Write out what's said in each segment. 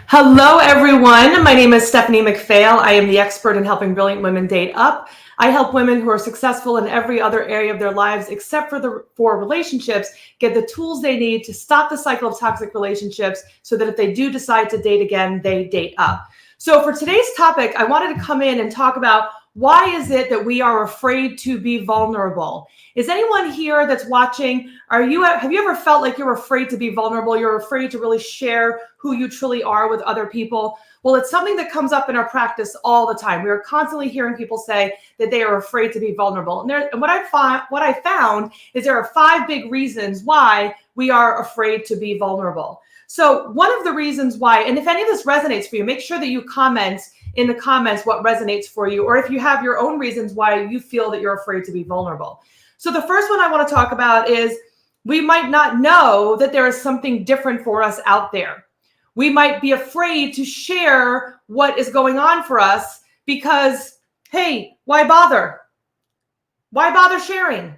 Hello, everyone. My name is Stephanie McPhail. I am the expert in helping brilliant women date up. I help women who are successful in every other area of their lives except for relationships get the tools they need to stop the cycle of toxic relationships so that if they do decide to date again, they date up. So for today's topic, I wanted to come in and talk about why is it that we are afraid to be vulnerable? Is anyone here that's watching, have you ever felt like you're afraid to be vulnerable? You're afraid to really share who you truly are with other people? Well, it's something that comes up in our practice all the time. We are constantly hearing people say that they are afraid to be vulnerable. And what I found is there are 5 big reasons why we are afraid to be vulnerable. So one of the reasons why, and if any of this resonates for you, make sure that you comment in the comments what resonates for you, or if you have your own reasons why you feel that you're afraid to be vulnerable. So the first one I want to talk about is we might not know that there is something different for us out there. We might be afraid to share what is going on for us because, hey, why bother? Why bother sharing?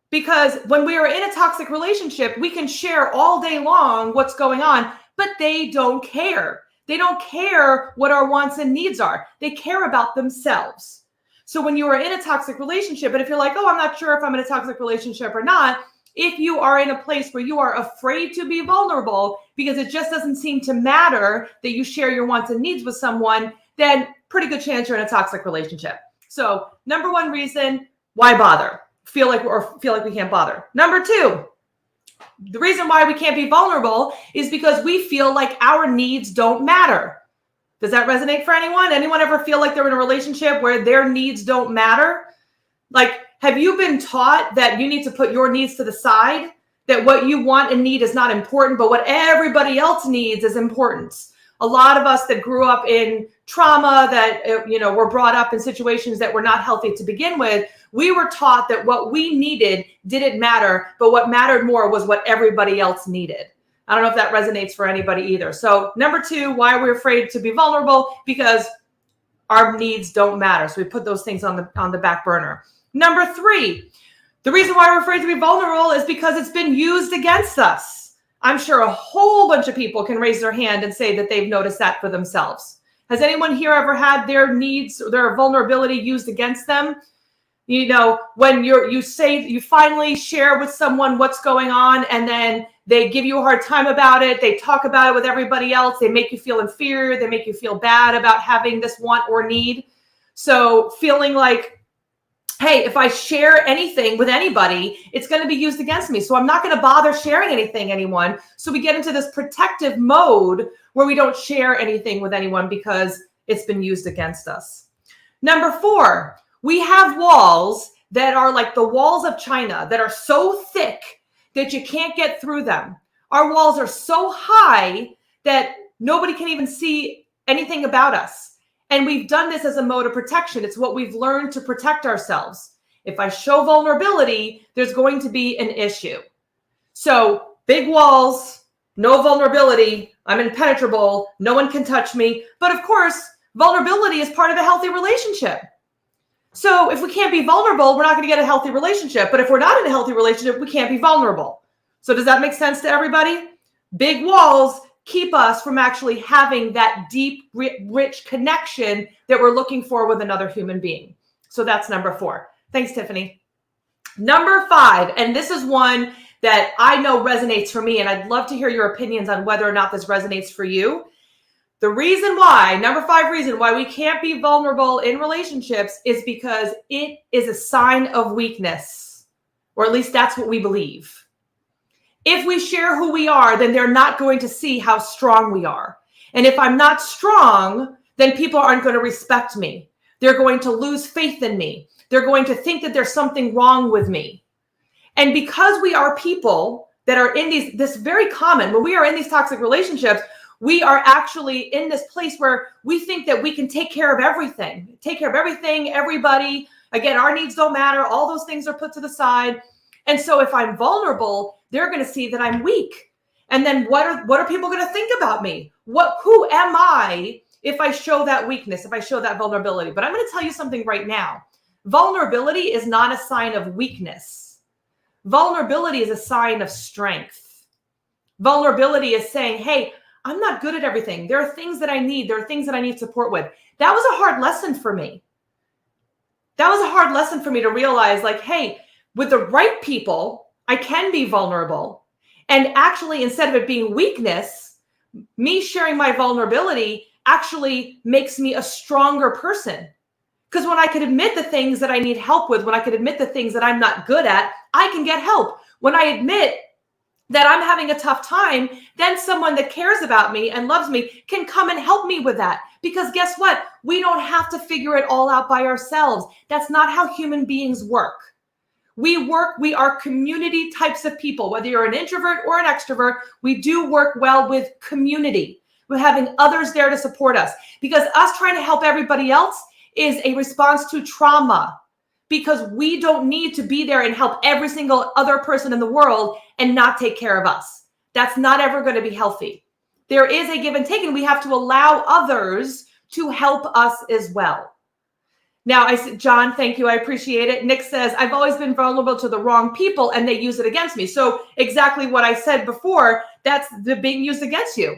Because when we are in a toxic relationship, we can share all day long what's going on, but they don't care. They don't care what our wants and needs are. They care about themselves. So when you are in a toxic relationship, and if you're like, oh, I'm not sure if I'm in a toxic relationship or not, if you are in a place where you are afraid to be vulnerable because it just doesn't seem to matter that you share your wants and needs with someone, then pretty good chance you're in a toxic relationship. So number 1 reason, why bother? Feel like we can't bother. Number 2, the reason why we can't be vulnerable is because we feel like our needs don't matter. Does that resonate for anyone? Anyone ever feel like they're in a relationship where their needs don't matter? Like, have you been taught that you need to put your needs to the side, that what you want and need is not important, but what everybody else needs is important? A lot of us that grew up in trauma, that were brought up in situations that were not healthy to begin with, we were taught that what we needed didn't matter, but what mattered more was what everybody else needed. I don't know if that resonates for anybody either. So number 2, why we're afraid to be vulnerable, because our needs don't matter. So we put those things on the back burner. Number 3, the reason why we're afraid to be vulnerable is because it's been used against us. I'm sure a whole bunch of people can raise their hand and say that they've noticed that for themselves. Has anyone here ever had their needs, their vulnerability used against them? You know, when you finally share with someone what's going on, and then they give you a hard time about it. They talk about it with everybody else. They make you feel inferior. They make you feel bad about having this want or need. So feeling like, hey, if I share anything with anybody, it's going to be used against me. So I'm not going to bother sharing anything anyone. So we get into this protective mode where we don't share anything with anyone because it's been used against us. Number 4, we have walls that are like the walls of China that are so thick that you can't get through them. Our walls are so high that nobody can even see anything about us. And we've done this as a mode of protection. It's what we've learned to protect ourselves. If I show vulnerability, there's going to be an issue. So big walls, no vulnerability, I'm impenetrable, no one can touch me. But of course, vulnerability is part of a healthy relationship. So if we can't be vulnerable, we're not going to get a healthy relationship. But if we're not in a healthy relationship, we can't be vulnerable. So does that make sense to everybody? Big walls keep us from actually having that deep, rich connection that we're looking for with another human being. So that's number 4. Thanks, Tiffany. Number 5, and this is one that I know resonates for me, and I'd love to hear your opinions on whether or not this resonates for you. The reason why, number 5 reason why we can't be vulnerable in relationships is because it is a sign of weakness, or at least that's what we believe. If we share who we are, then they're not going to see how strong we are. And if I'm not strong, then people aren't going to respect me. They're going to lose faith in me. They're going to think that there's something wrong with me. And because we are people that are in this very common, when we are in these toxic relationships, we are actually in this place where we think that we can take care of everything, everybody. Again, our needs don't matter. All those things are put to the side. And so if I'm vulnerable, they're going to see that I'm weak. And then what are people going to think about me? Who am I if I show that weakness, if I show that vulnerability? But I'm going to tell you something right now. Vulnerability is not a sign of weakness. Vulnerability is a sign of strength. Vulnerability is saying, hey, I'm not good at everything. There are things that I need. There are things that I need support with. That was a hard lesson for me. That was a hard lesson for me to realize, like, hey, with the right people, I can be vulnerable. And actually, instead of it being weakness, me sharing my vulnerability actually makes me a stronger person. Because when I could admit the things that I need help with, when I could admit the things that I'm not good at, I can get help. When I admit that I'm having a tough time, then someone that cares about me and loves me can come and help me with that. Because guess what? We don't have to figure it all out by ourselves. That's not how human beings work. We are community types of people. Whether you're an introvert or an extrovert, we do work well with community, with having others there to support us. Because us trying to help everybody else is a response to trauma, because we don't need to be there and help every single other person in the world and not take care of us. That's not ever going to be healthy. There is a give and take, and we have to allow others to help us as well. Now, I said, John, thank you. I appreciate it. Nick says, I've always been vulnerable to the wrong people and they use it against me. So exactly what I said before, that's the being used against you.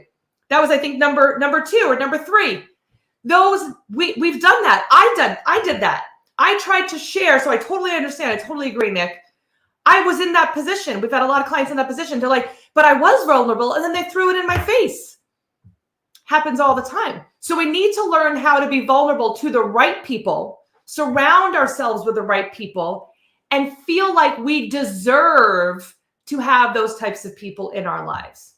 That was, I think, number 2 or number 3. We've done that. I did that. I tried to share. So I totally understand. I totally agree, Nick. I was in that position. We've had a lot of clients in that position. They're like, but I was vulnerable. And then they threw it in my face. Happens all the time. So we need to learn how to be vulnerable to the right people, surround ourselves with the right people, and feel like we deserve to have those types of people in our lives.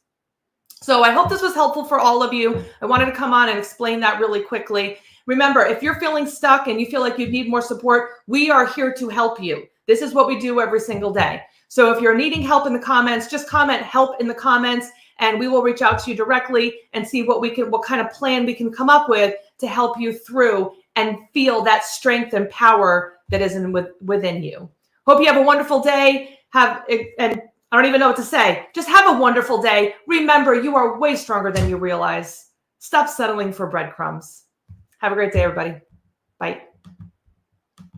So I hope this was helpful for all of you. I wanted to come on and explain that really quickly. Remember, if you're feeling stuck and you feel like you need more support, we are here to help you. This is what we do every single day. So if you're needing help in the comments, just comment help in the comments, and we will reach out to you directly and see what kind of plan we can come up with to help you through and feel that strength and power that is within you. Hope you have a wonderful day. And I don't even know what to say. Just have a wonderful day. Remember, you are way stronger than you realize. Stop settling for breadcrumbs. Have a great day, everybody. Bye.